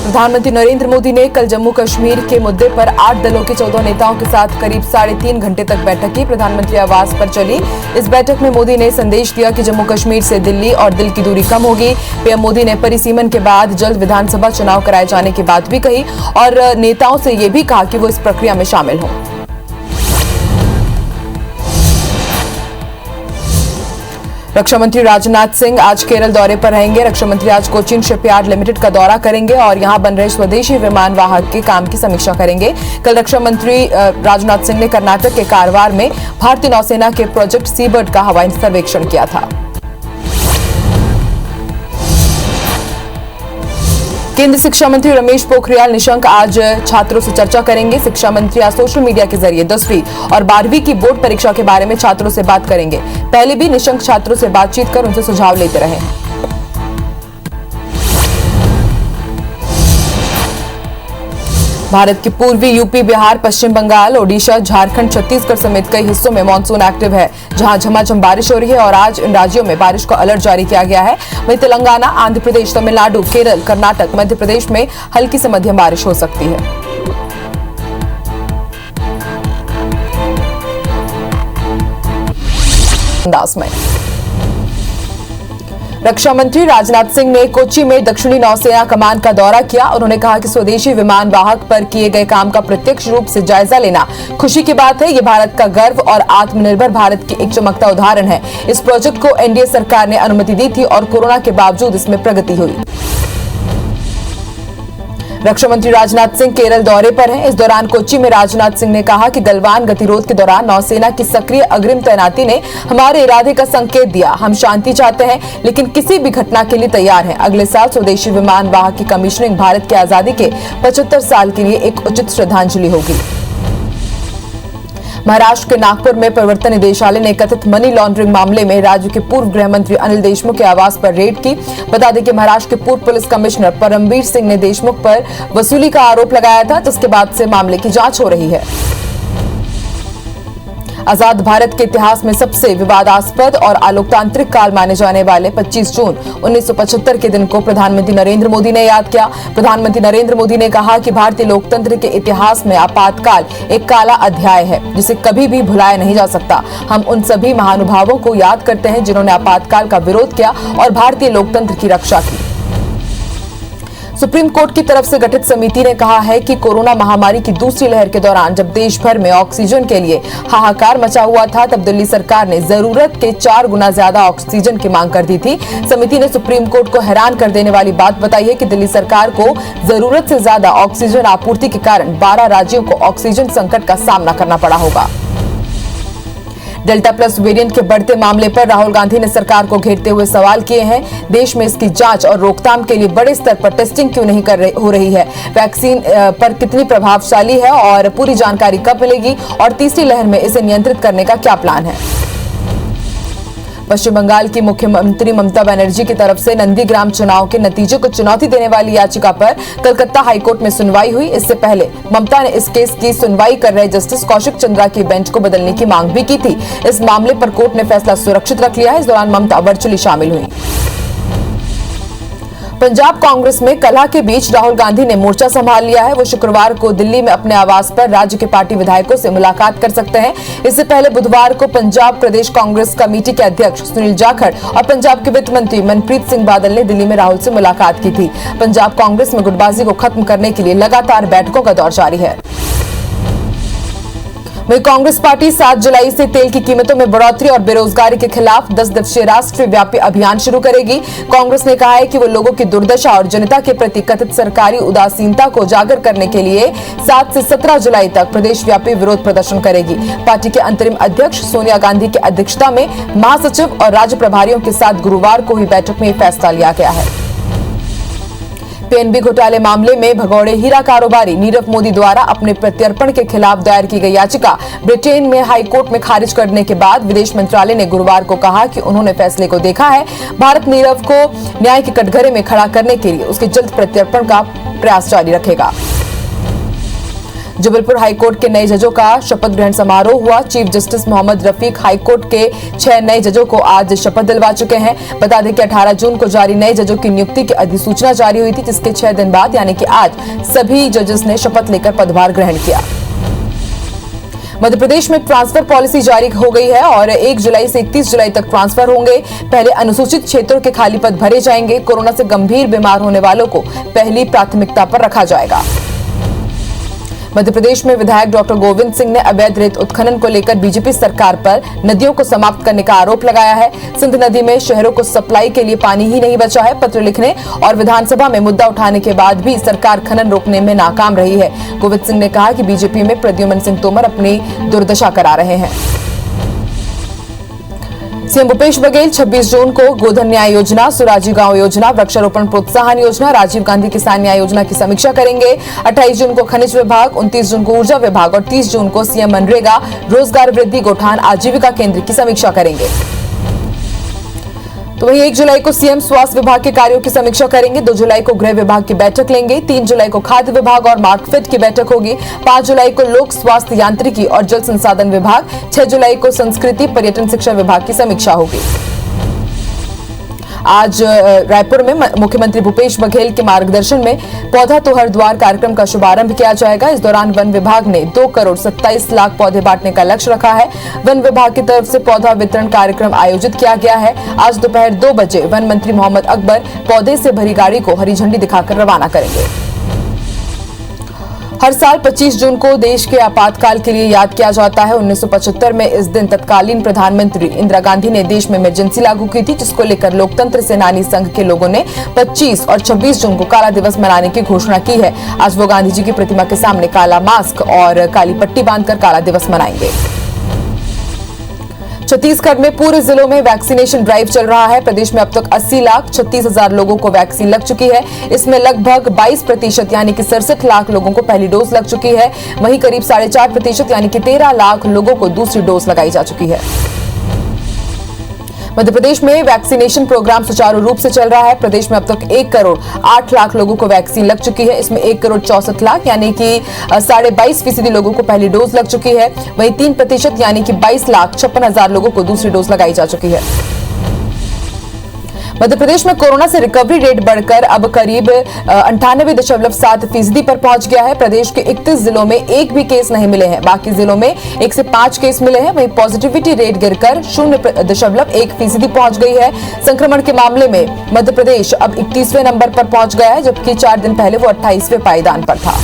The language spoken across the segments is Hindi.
प्रधानमंत्री नरेंद्र मोदी ने कल जम्मू कश्मीर के मुद्दे पर 8 दलों के 14 नेताओं के साथ करीब 3.5 घंटे तक बैठक की। प्रधानमंत्री आवास पर चली इस बैठक में मोदी ने संदेश दिया कि जम्मू कश्मीर से दिल्ली और दिल की दूरी कम होगी। पीएम मोदी ने परिसीमन के बाद जल्द विधानसभा चुनाव कराए जाने की बात भी कही और नेताओं से ये भी कहा कि वो इस प्रक्रिया में शामिल हों। रक्षा मंत्री राजनाथ सिंह आज केरल दौरे पर रहेंगे। रक्षा मंत्री आज कोचीन शिपयार्ड लिमिटेड का दौरा करेंगे और यहां बन रहे स्वदेशी विमान वाहक के काम की समीक्षा करेंगे। कल रक्षा मंत्री राजनाथ सिंह ने कर्नाटक के कारवार में भारतीय नौसेना के प्रोजेक्ट सीबर्ड का हवाई सर्वेक्षण किया था। केंद्रीय शिक्षा मंत्री रमेश पोखरियाल निशंक आज छात्रों से चर्चा करेंगे। शिक्षा मंत्री आज सोशल मीडिया के जरिए 10वीं और 12वीं की बोर्ड परीक्षा के बारे में छात्रों से बात करेंगे। पहले भी निशंक छात्रों से बातचीत कर उनसे सुझाव लेते रहे हैं। भारत के पूर्वी यूपी, बिहार, पश्चिम बंगाल, ओडिशा, झारखंड, छत्तीसगढ़ समेत कई हिस्सों में मानसून एक्टिव है, जहां झमाझम बारिश हो रही है और आज इन राज्यों में बारिश का अलर्ट जारी किया गया है। वहीं तेलंगाना, आंध्र प्रदेश, तमिलनाडु, केरल, कर्नाटक, मध्य प्रदेश में हल्की से मध्यम बारिश हो सकती है। अंदाज में रक्षा मंत्री राजनाथ सिंह ने कोच्चि में दक्षिणी नौसेना कमान का दौरा किया। उन्होंने कहा कि स्वदेशी विमान वाहक पर किए गए काम का प्रत्यक्ष रूप से जायजा लेना खुशी की बात है। ये भारत का गर्व और आत्मनिर्भर भारत की एक चमकता उदाहरण है। इस प्रोजेक्ट को एनडीए सरकार ने अनुमति दी थी और कोरोना के बावजूद इसमें प्रगति हुई। रक्षा मंत्री राजनाथ सिंह केरल दौरे पर हैं। इस दौरान कोच्चि में राजनाथ सिंह ने कहा कि गलवान गतिरोध के दौरान नौसेना की सक्रिय अग्रिम तैनाती ने हमारे इरादे का संकेत दिया। हम शांति चाहते हैं लेकिन किसी भी घटना के लिए तैयार हैं। अगले साल स्वदेशी विमान वाहक की कमीशनिंग भारत की आजादी के 75 साल के लिए एक उचित श्रद्धांजलि होगी। महाराष्ट्र के नागपुर में प्रवर्तन निदेशालय ने कथित मनी लॉन्ड्रिंग मामले में राज्य के पूर्व गृह मंत्री अनिल देशमुख के आवास पर रेड की। बता दें कि महाराष्ट्र के पूर्व पुलिस कमिश्नर परमवीर सिंह ने देशमुख पर वसूली का आरोप लगाया था, जिसके बाद से मामले की जांच हो रही है। आजाद भारत के इतिहास में सबसे विवादास्पद और अलोकतांत्रिक काल माने जाने वाले 25 जून 1975 के दिन को प्रधानमंत्री नरेंद्र मोदी ने याद किया। प्रधानमंत्री नरेंद्र मोदी ने कहा कि भारतीय लोकतंत्र के इतिहास में आपातकाल एक काला अध्याय है, जिसे कभी भी भुलाया नहीं जा सकता। हम उन सभी महानुभावों को याद करते हैं जिन्होंने आपातकाल का विरोध किया और भारतीय लोकतंत्र की रक्षा की। सुप्रीम कोर्ट की तरफ से गठित समिति ने कहा है कि कोरोना महामारी की दूसरी लहर के दौरान जब देश भर में ऑक्सीजन के लिए हाहाकार मचा हुआ था, तब दिल्ली सरकार ने जरूरत के 4 गुना ज्यादा ऑक्सीजन की मांग कर दी थी। समिति ने सुप्रीम कोर्ट को हैरान कर देने वाली बात बताई है कि दिल्ली सरकार को जरूरत से ज्यादा ऑक्सीजन आपूर्ति के कारण 12 राज्यों को ऑक्सीजन संकट का सामना करना पड़ा होगा। डेल्टा प्लस वेरिएंट के बढ़ते मामले पर राहुल गांधी ने सरकार को घेरते हुए सवाल किए हैं। देश में इसकी जांच और रोकथाम के लिए बड़े स्तर पर टेस्टिंग क्यों नहीं हो रही है, वैक्सीन पर कितनी प्रभावशाली है और पूरी जानकारी कब मिलेगी और तीसरी लहर में इसे नियंत्रित करने का क्या प्लान है। पश्चिम बंगाल की मुख्यमंत्री ममता बनर्जी की तरफ से नंदीग्राम चुनाव के नतीजे को चुनौती देने वाली याचिका पर कलकत्ता हाईकोर्ट में सुनवाई हुई। इससे पहले ममता ने इस केस की सुनवाई कर रहे जस्टिस कौशिक चंद्रा की बेंच को बदलने की मांग भी की थी। इस मामले पर कोर्ट ने फैसला सुरक्षित रख लिया है। इस दौरान ममता वर्चुअली शामिल हुई। पंजाब कांग्रेस में कलह के बीच राहुल गांधी ने मोर्चा संभाल लिया है। वो शुक्रवार को दिल्ली में अपने आवास पर राज्य के पार्टी विधायकों से मुलाकात कर सकते हैं। इससे पहले बुधवार को पंजाब प्रदेश कांग्रेस कमेटी के अध्यक्ष सुनील जाखड़ और पंजाब के वित्त मंत्री मनप्रीत सिंह बादल ने दिल्ली में राहुल से मुलाकात की थी। पंजाब कांग्रेस में गुटबाजी को खत्म करने के लिए लगातार बैठकों का दौर जारी है। वहीं कांग्रेस पार्टी 7 जुलाई से तेल की कीमतों में बढ़ोतरी और बेरोजगारी के खिलाफ 10 दिवसीय राष्ट्रव्यापी अभियान शुरू करेगी। कांग्रेस ने कहा है कि वो लोगों की दुर्दशा और जनता के प्रति कथित सरकारी उदासीनता को उजागर करने के लिए 7 से 17 जुलाई तक प्रदेशव्यापी विरोध प्रदर्शन करेगी। पार्टी के अंतरिम अध्यक्ष सोनिया गांधी की अध्यक्षता में महासचिव और राज्य प्रभारियों के साथ गुरुवार को हुई बैठक में फैसला लिया गया है। पीएनबी घोटाले मामले में भगौड़े हीरा कारोबारी नीरव मोदी द्वारा अपने प्रत्यर्पण के खिलाफ दायर की गई याचिका ब्रिटेन में हाई कोर्ट में खारिज करने के बाद विदेश मंत्रालय ने गुरुवार को कहा कि उन्होंने फैसले को देखा है। भारत नीरव को न्याय के कटघरे में खड़ा करने के लिए उसके जल्द प्रत्यर्पण का प्रयास जारी रखेगा। जबलपुर हाईकोर्ट के नए जजों का शपथ ग्रहण समारोह हुआ। Chief justice Mohammad Rafiq high court के 6 नए जजों को आज शपथ दिलवा चुके हैं। बता दें कि 18 जून को जारी नए जजों की नियुक्ति की अधिसूचना जारी हुई थी, जिसके 6 दिन बाद यानी कि आज सभी जजेस ने शपथ लेकर पदभार ग्रहण किया। मध्य प्रदेश में ट्रांसफर पॉलिसी जारी हो गई है और 1 जुलाई से 31 जुलाई तक ट्रांसफर होंगे। पहले अनुसूचित क्षेत्रों के खाली पद भरे जाएंगे। कोरोना से गंभीर बीमार होने वालों को पहली प्राथमिकता पर रखा जाएगा। मध्य प्रदेश में विधायक डॉक्टर गोविंद सिंह ने अवैध रेत उत्खनन को लेकर बीजेपी सरकार पर नदियों को समाप्त करने का आरोप लगाया है। सिंध नदी में शहरों को सप्लाई के लिए पानी ही नहीं बचा है। पत्र लिखने और विधानसभा में मुद्दा उठाने के बाद भी सरकार खनन रोकने में नाकाम रही है। गोविंद सिंह ने कहा कि बीजेपी में प्रद्युम्न सिंह तोमर अपनी दुर्दशा करा रहे हैं। सीएम भूपेश बघेल 26 जून को गोधन न्याय योजना, सुराजी गांव योजना, वृक्षारोपण प्रोत्साहन योजना, राजीव गांधी किसान न्याय योजना की समीक्षा करेंगे। 28 जून को खनिज विभाग, 29 जून को ऊर्जा विभाग और 30 जून को सीएम मनरेगा, रोजगार वृद्धि, गोठान आजीविका केंद्र की समीक्षा करेंगे। तो वहीं 1 जुलाई को सीएम स्वास्थ्य विभाग के कार्यों की समीक्षा करेंगे। 2 जुलाई को गृह विभाग की बैठक लेंगे। 3 जुलाई को खाद्य विभाग और मार्कफेड की बैठक होगी। 5 जुलाई को लोक स्वास्थ्य यांत्रिकी और जल संसाधन विभाग, 6 जुलाई को संस्कृति पर्यटन शिक्षा विभाग की समीक्षा होगी। आज रायपुर में मुख्यमंत्री भूपेश बघेल के मार्गदर्शन में पौधा तो हर द्वार कार्यक्रम का शुभारंभ किया जाएगा। इस दौरान वन विभाग ने 2 करोड़ 27 लाख पौधे बांटने का लक्ष्य रखा है। वन विभाग की तरफ से पौधा वितरण कार्यक्रम आयोजित किया गया है। आज दोपहर 2 बजे वन मंत्री मोहम्मद अकबर पौधे से भरी गाड़ी को हरी झंडी दिखाकर रवाना करेंगे। हर साल 25 जून को देश के आपातकाल के लिए याद किया जाता है। 1975 में इस दिन तत्कालीन प्रधानमंत्री इंदिरा गांधी ने देश में इमरजेंसी लागू की थी, जिसको लेकर लोकतंत्र सेनानी संघ के लोगों ने 25 और 26 जून को काला दिवस मनाने की घोषणा की है। आज वो गांधी जी की प्रतिमा के सामने काला मास्क और काली पट्टी बांधकर काला दिवस मनाएंगे। छत्तीसगढ़ में पूरे जिलों में वैक्सीनेशन ड्राइव चल रहा है। प्रदेश में अब तक 80,36,000 लोगों को वैक्सीन लग चुकी है। इसमें लगभग 22% यानी कि 67 लाख लोगों को पहली डोज लग चुकी है। वहीं करीब 4.5% यानी कि 13 लाख लोगों को दूसरी डोज लगाई जा चुकी है। मध्य प्रदेश में वैक्सीनेशन प्रोग्राम सुचारू रूप से चल रहा है। प्रदेश में अब तक 1 करोड़ 8 लाख लोगों को वैक्सीन लग चुकी है। इसमें 1 करोड़ 64 लाख यानी कि 22.5% लोगों को पहली डोज लग चुकी है। वहीं 3% यानी कि 22,56,000 लोगों को दूसरी डोज लगाई जा चुकी है। मध्य प्रदेश में कोरोना से रिकवरी रेट बढ़कर अब करीब 98.7% पर पहुंच गया है। प्रदेश के 31 जिलों में एक भी केस नहीं मिले हैं। बाकी जिलों में 1 से 5 केस मिले हैं। वहीं पॉजिटिविटी रेट गिरकर 0.1% पहुंच गई है। संक्रमण के मामले में मध्य प्रदेश अब 31वें नंबर पर पहुंच गया है, जबकि 4 दिन पहले वो 28वें पायदान पर था।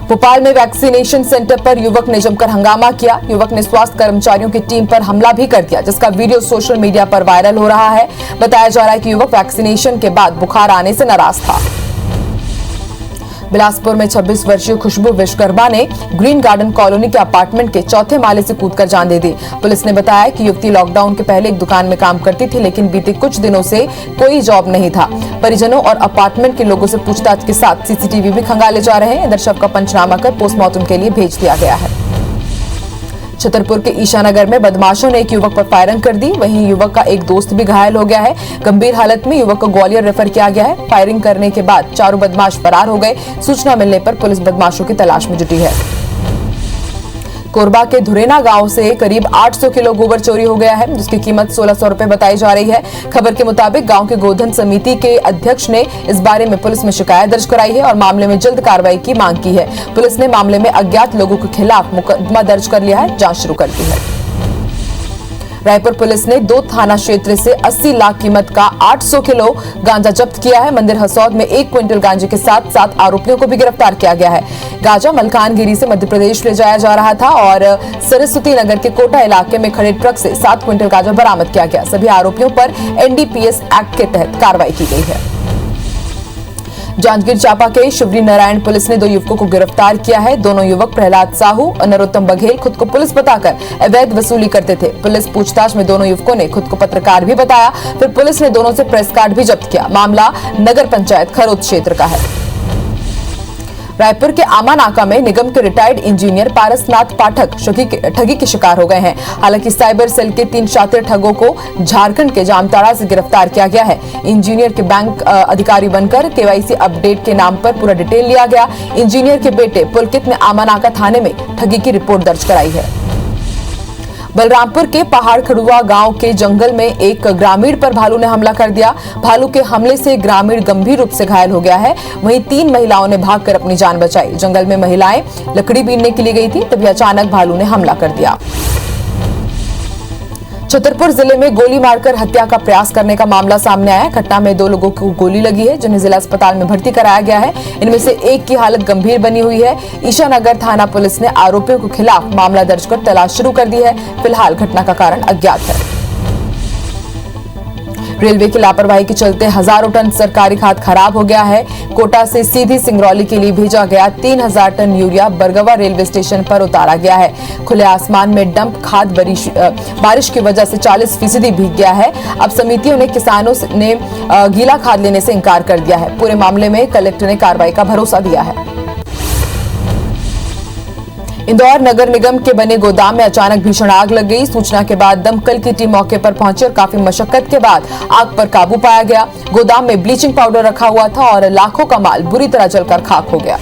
भोपाल में वैक्सीनेशन सेंटर पर युवक ने जमकर हंगामा किया। युवक ने स्वास्थ्य कर्मचारियों की टीम पर हमला भी कर दिया, जिसका वीडियो सोशल मीडिया पर वायरल हो रहा है। बताया जा रहा है कि युवक वैक्सीनेशन के बाद बुखार आने से नाराज था। बिलासपुर में 26 वर्षीय खुशबू विश्वकर्मा ने ग्रीन गार्डन कॉलोनी के अपार्टमेंट के 4थे माले से कूदकर जान दे दी। पुलिस ने बताया कि युवती लॉकडाउन के पहले एक दुकान में काम करती थी, लेकिन बीते कुछ दिनों से कोई जॉब नहीं था। परिजनों और अपार्टमेंट के लोगों से पूछताछ के साथ सीसीटीवी भी खंगाले जा रहे हैं। इधर शव का पंचनामा कर पोस्टमार्टम के लिए भेज दिया गया है। छतरपुर के ईशानगर में बदमाशों ने एक युवक पर फायरिंग कर दी। वहीं युवक का एक दोस्त भी घायल हो गया है। गंभीर हालत में युवक को ग्वालियर रेफर किया गया है। फायरिंग करने के बाद चारों बदमाश फरार हो गए। सूचना मिलने पर पुलिस बदमाशों की तलाश में जुटी है। कोरबा के धुरेना गांव से करीब 800 किलो गोबर चोरी हो गया है, जिसकी कीमत 1600 रुपए बताई जा रही है। खबर के मुताबिक गांव के गोधन समिति के अध्यक्ष ने इस बारे में पुलिस में शिकायत दर्ज कराई है और मामले में जल्द कार्रवाई की मांग की है। पुलिस ने मामले में अज्ञात लोगों के खिलाफ मुकदमा दर्ज कर लिया है, जांच शुरू कर दी है। रायपुर पुलिस ने 2 थाना क्षेत्र से 80 लाख कीमत का 800 किलो गांजा जब्त किया है। मंदिर हसौद में 1 क्विंटल गांजे के साथ 7 आरोपियों को भी गिरफ्तार किया गया है। गांजा मलकानगिरी से मध्य प्रदेश ले जाया जा रहा था और सरस्वती नगर के कोटा इलाके में खड़े ट्रक से 7 क्विंटल गांजा बरामद किया गया। सभी आरोपियों पर एनडीपीएस एक्ट के तहत कार्रवाई की गई है। जांजगीर चांपा के शिवरी नारायण पुलिस ने 2 युवकों को गिरफ्तार किया है। दोनों युवक प्रहलाद साहू और नरोत्तम बघेल खुद को पुलिस बताकर अवैध वसूली करते थे। पुलिस पूछताछ में दोनों युवकों ने खुद को पत्रकार भी बताया। फिर पुलिस ने दोनों से प्रेस कार्ड भी जब्त किया। मामला नगर पंचायत खरोद क्षेत्र का है। रायपुर के आमानाका में निगम के रिटायर्ड इंजीनियर पारसनाथ पाठक ठगी के शिकार हो गए हैं। हालांकि साइबर सेल के 3 शातिर ठगों को झारखंड के जामताड़ा से गिरफ्तार किया गया है। इंजीनियर के बैंक अधिकारी बनकर केवाईसी अपडेट के नाम पर पूरा डिटेल लिया गया। इंजीनियर के बेटे पुलकित ने आमानाका थाने में ठगी की रिपोर्ट दर्ज कराई है। बलरामपुर के पहाड़ खड़ुआ गांव के जंगल में एक ग्रामीण पर भालू ने हमला कर दिया। भालू के हमले से ग्रामीण गंभीर रूप से घायल हो गया है। वहीं 3 महिलाओं ने भागकर अपनी जान बचाई। जंगल में महिलाएं लकड़ी बीनने के लिए गई थी, तभी अचानक भालू ने हमला कर दिया। छतरपुर जिले में गोली मारकर हत्या का प्रयास करने का मामला सामने आया। घटना में 2 लोगों को गोली लगी है, जिन्हें जिला अस्पताल में भर्ती कराया गया है। इनमें से एक की हालत गंभीर बनी हुई है। ईशानगर थाना पुलिस ने आरोपियों के खिलाफ मामला दर्ज कर तलाश शुरू कर दी है। फिलहाल घटना का कारण अज्ञात है। रेलवे की लापरवाही के चलते हजारों टन सरकारी खाद खराब हो गया है। कोटा से सीधी सिंगरौली के लिए भेजा गया 3000 tonne urea Bargawa railway station पर उतारा गया है। खुले आसमान में डंप खाद बारिश की वजह से 40% भीग गया है। अब समितियों ने किसानों ने गीला खाद लेने से इनकार कर दिया है। पूरे मामले में कलेक्टर ने कार्रवाई का भरोसा दिया है। इंदौर नगर निगम के बने गोदाम में अचानक भीषण आग लग गई। सूचना के बाद दमकल की टीम मौके पर पहुंची और काफी मशक्कत के बाद आग पर काबू पाया गया। गोदाम में ब्लीचिंग पाउडर रखा हुआ था और लाखों का माल बुरी तरह जलकर खाक हो गया।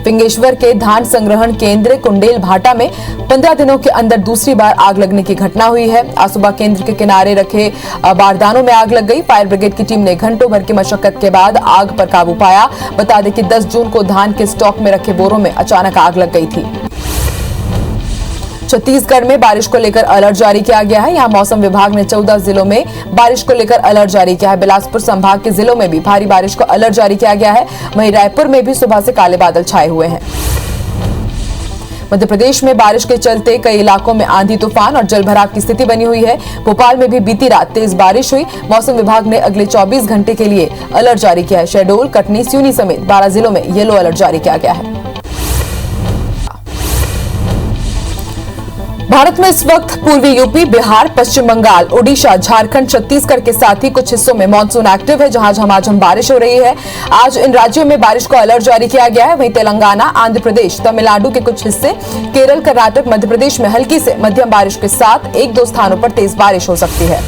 पिंगेश्वर के धान संग्रहण केंद्र कुंडेल भाटा में 15 दिनों के अंदर दूसरी बार आग लगने की घटना हुई है। आज सुबह केंद्र के किनारे रखे बारदानों में आग लग गई। फायर ब्रिगेड की टीम ने घंटों भर की मशक्कत के बाद आग पर काबू पाया। बता दें कि 10 जून को धान के स्टॉक में रखे बोरों में अचानक आग लग गई थी। छत्तीसगढ़ में बारिश को लेकर अलर्ट जारी किया गया है। यहां मौसम विभाग ने 14 जिलों में बारिश को लेकर अलर्ट जारी किया है। बिलासपुर संभाग के जिलों में भी भारी बारिश को अलर्ट जारी किया गया है। वहीं रायपुर में भी सुबह से काले बादल छाए हुए हैं। मध्य प्रदेश में बारिश के चलते कई इलाकों में आंधी तूफान और जलभराव की स्थिति बनी हुई है। भोपाल में भी बीती रात तेज बारिश हुई। मौसम विभाग ने अगले 24 घंटे के लिए अलर्ट जारी किया है। शहडोल, कटनी, सिवनी समेत 12 जिलों में येलो अलर्ट जारी किया गया है। भारत में इस वक्त पूर्वी यूपी, बिहार, पश्चिम बंगाल, ओडिशा, झारखंड, छत्तीसगढ़ के साथ ही कुछ हिस्सों में मानसून एक्टिव है, जहां झमाझम बारिश हो रही है। आज इन राज्यों में बारिश को अलर्ट जारी किया गया है। वहीं तेलंगाना, आंध्र प्रदेश, तमिलनाडु के कुछ हिस्से, केरल, कर्नाटक, मध्य प्रदेश में हल्की से मध्यम बारिश के साथ 1-2 स्थानों पर तेज बारिश हो सकती है।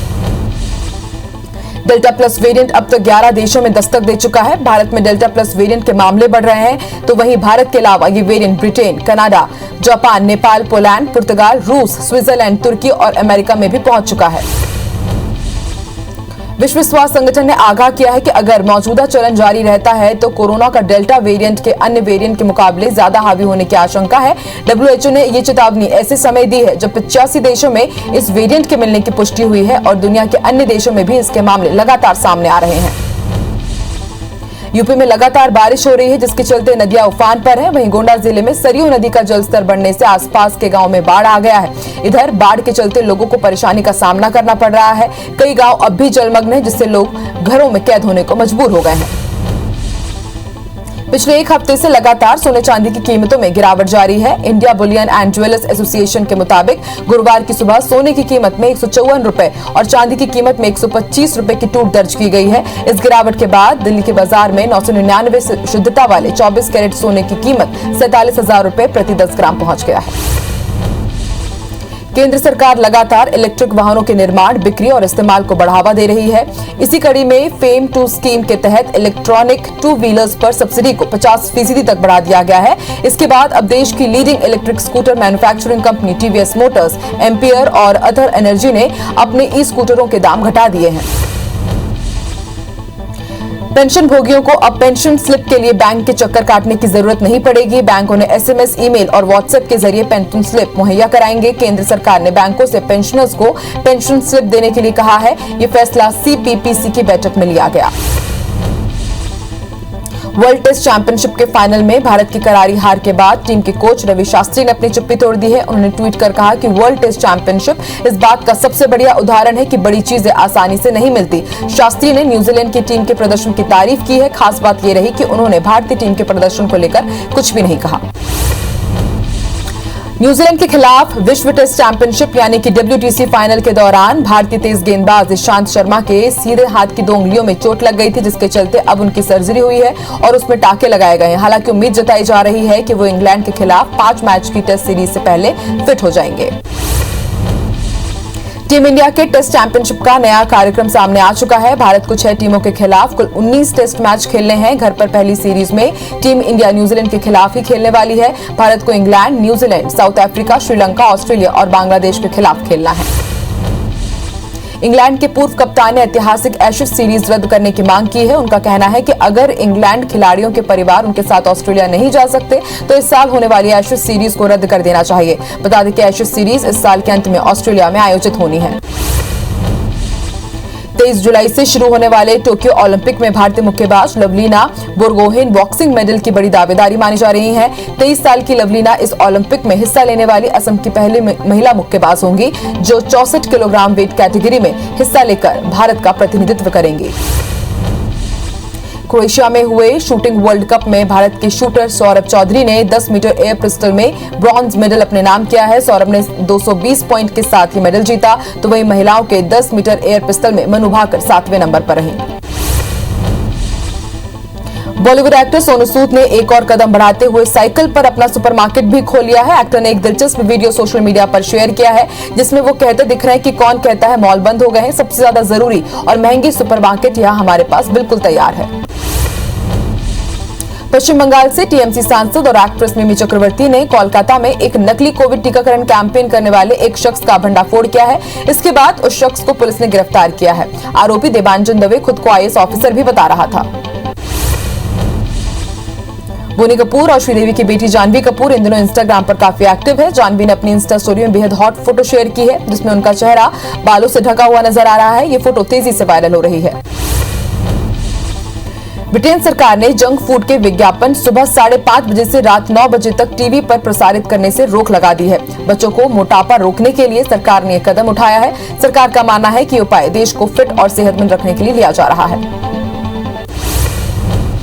डेल्टा प्लस वेरिएंट अब तक 11 देशों में दस्तक दे चुका है। भारत में डेल्टा प्लस वेरिएंट के मामले बढ़ रहे हैं, तो वहीं भारत के अलावा ये variant Britain, Canada, Japan, Nepal, Poland, पुर्तगाल, रूस, स्विट्जरलैंड, तुर्की और अमेरिका में भी पहुंच चुका है। विश्व स्वास्थ्य संगठन ने आगाह किया है कि अगर मौजूदा चलन जारी रहता है तो कोरोना का डेल्टा वेरिएंट के अन्य वेरिएंट के मुकाबले ज्यादा हावी होने की आशंका है। WHO ने ये चेतावनी ऐसे समय दी है जब 85 देशों में इस वेरिएंट के मिलने की पुष्टि हुई है और दुनिया के अन्य देशों में भी इसके मामले लगातार सामने आ रहे हैं। यूपी में लगातार बारिश हो रही है, जिसके चलते नदियां उफान पर है। वहीं गोंडा जिले में सरयू नदी का जलस्तर बढ़ने से आसपास के गांव में बाढ़ आ गया है। इधर बाढ़ के चलते लोगों को परेशानी का सामना करना पड़ रहा है। कई गांव अब भी जलमग्न है, जिससे लोग घरों में कैद होने को मजबूर हो गए हैं। पिछले 1 हफ्ते से लगातार सोने चांदी की कीमतों में गिरावट जारी है। India Boolean and jewellers association के मुताबिक गुरुवार की सुबह सोने की कीमत में 154 रुपए और चांदी की कीमत में 125 रुपए की टूट दर्ज की गई है। इस गिरावट के बाद दिल्ली के बाजार में 999 शुद्धता वाले 24 कैरेट सोने की कीमत 47,000 रुपए प्रति 10 ग्राम पहुंच गया है। केंद्र सरकार लगातार इलेक्ट्रिक वाहनों के निर्माण, बिक्री और इस्तेमाल को बढ़ावा दे रही है। इसी कड़ी में फेम 2 स्कीम के तहत इलेक्ट्रॉनिक 2 व्हीलर्स पर सब्सिडी को 50% तक बढ़ा दिया गया है। इसके बाद अब देश की leading electric scooter manufacturing company TVS Motors, ampere और अदर एनर्जी ने अपने ई स्कूटरों के दाम घटा दिए हैं। पेंशन भोगियों को अब पेंशन स्लिप के लिए बैंक के चक्कर काटने की जरूरत नहीं पड़ेगी। बैंक उन्हें SMS, ईमेल और व्हाट्सएप के जरिए पेंशन स्लिप मुहैया कराएंगे। केंद्र सरकार ने बैंकों से पेंशनर्स को पेंशन स्लिप देने के लिए कहा है। ये फैसला CPPC की बैठक में लिया गया। वर्ल्ड टेस्ट चैंपियनशिप के फाइनल में भारत की करारी हार के बाद टीम के कोच रवि शास्त्री ने अपनी चुप्पी तोड़ दी है। उन्होंने ट्वीट कर कहा कि वर्ल्ड टेस्ट चैंपियनशिप इस बात का सबसे बढ़िया उदाहरण है कि बड़ी चीजें आसानी से नहीं मिलती। शास्त्री ने न्यूजीलैंड की टीम के प्रदर्शन की तारीफ की है। खास बात यह रही कि उन्होंने भारतीय टीम के प्रदर्शन को लेकर कुछ भी नहीं कहा। न्यूजीलैंड के खिलाफ विश्व टेस्ट चैंपियनशिप यानी कि WTC फाइनल के दौरान भारतीय तेज गेंदबाज ईशांत शर्मा के सीधे हाथ की 2 उंगलियों में चोट लग गई थी, जिसके चलते अब उनकी सर्जरी हुई है और उसमें टाके लगाए गए हैं। हालांकि उम्मीद जताई जा रही है कि वो इंग्लैंड के खिलाफ 5 मैच की टेस्ट सीरीज से पहले फिट हो जाएंगे। टीम इंडिया के टेस्ट चैंपियनशिप का नया कार्यक्रम सामने आ चुका है। भारत को 6 टीमों के खिलाफ कुल 19 टेस्ट मैच खेलने हैं। घर पर पहली सीरीज में टीम इंडिया न्यूजीलैंड के खिलाफ ही खेलने वाली है। भारत को England, New Zealand, south Africa, Sri Lanka, Australia और बांग्लादेश के खिलाफ खेलना है। इंग्लैंड के पूर्व कप्तान ने ऐतिहासिक एशेज सीरीज रद्द करने की मांग की है। उनका कहना है कि अगर इंग्लैंड खिलाड़ियों के परिवार उनके साथ ऑस्ट्रेलिया नहीं जा सकते तो इस साल होने वाली एशेज सीरीज को रद्द कर देना चाहिए। बता दें कि एशेज सीरीज इस साल के अंत में ऑस्ट्रेलिया में आयोजित होनी है। 23 जुलाई से शुरू होने वाले टोक्यो ओलंपिक में भारतीय मुक्केबाज लवलीना बोरगोहेन बॉक्सिंग मेडल की बड़ी दावेदारी मानी जा रही है। 23 साल की लवलीना इस ओलंपिक में हिस्सा लेने वाली असम की पहली महिला मुक्केबाज होंगी, जो 64 किलोग्राम वेट कैटेगरी में हिस्सा लेकर भारत का प्रतिनिधित्व करेंगी। क्रोएशिया में हुए शूटिंग वर्ल्ड कप में भारत के शूटर सौरभ चौधरी ने 10 मीटर एयर पिस्टल में ब्रॉन्ज मेडल अपने नाम किया है। सौरभ ने 220 पॉइंट के साथ ये मेडल जीता, तो वहीं महिलाओं के 10 मीटर एयर पिस्टल में मनु भाकर 7वें नंबर पर रही। बॉलीवुड एक्टर सोनू सूद ने एक और कदम बढ़ाते हुए साइकिल पर अपना सुपरमार्केट भी खोल लिया है। एक्टर ने एक दिलचस्प वीडियो सोशल मीडिया पर शेयर किया है, जिसमें वो कहते दिख रहे हैं कि कौन कहता है मॉल बंद हो गए हैं, सबसे ज्यादा जरूरी और महंगी सुपरमार्केट यहाँ हमारे पास बिल्कुल तैयार है। पश्चिम बंगाल से टीएमसी सांसद और एक्ट्रेस मिमी चक्रवर्ती ने कोलकाता में एक नकली कोविड टीकाकरण कैंपेन करने वाले एक शख्स का भंडाफोड़ किया है। इसके बाद उस शख्स को पुलिस ने गिरफ्तार किया है। आरोपी देवांजन दवे खुद को IAS ऑफिसर भी बता रहा था। बोनी कपूर और श्रीदेवी की बेटी जानवी कपूर इन दिनों इंस्टाग्राम पर काफी एक्टिव है। जानवी ने अपनी इंस्टा स्टोरी में बेहद हॉट फोटो शेयर की है, जिसमें उनका चेहरा बालों से ढका हुआ नजर आ रहा है। ये फोटो तेजी से वायरल हो रही है। ब्रिटेन सरकार ने जंक फूड के विज्ञापन सुबह 5:30 बजे से रात 9 बजे तक टीवी पर प्रसारित करने से रोक लगा दी है। बच्चों को मोटापा रोकने के लिए सरकार ने यह कदम उठाया है। सरकार का मानना है कि उपाय देश को फिट और सेहतमंद रखने के लिए लिया जा रहा है।